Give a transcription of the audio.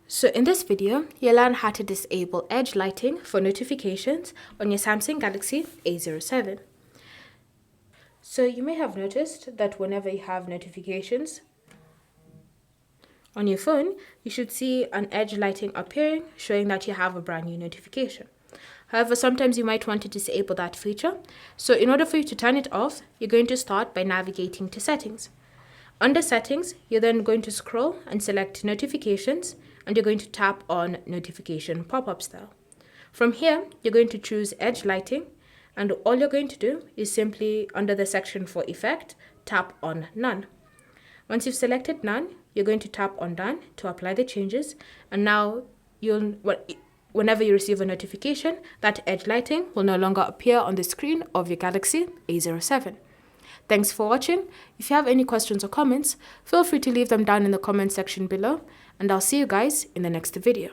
So in this video, you'll learn how to disable edge lighting for notifications on your Samsung Galaxy A07. So you may have noticed that whenever you have notifications on your phone, you should see an edge lighting appearing, showing that you have a brand new notification. However, sometimes you might want to disable that feature. So in order for you to turn it off, you're going to start by navigating to Settings. Under Settings, you're then going to scroll and select Notifications, and you're going to tap on Notification Pop-up Style. From here, you're going to choose Edge Lighting, and all you're going to do is simply, under the section for Effect, tap on None. Once you've selected None, you're going to tap on Done to apply the changes, and now whenever you receive a notification, that edge lighting will no longer appear on the screen of your Galaxy A07. Thanks for watching. If you have any questions or comments, feel free to leave them down in the comment section below, and I'll see you guys in the next video.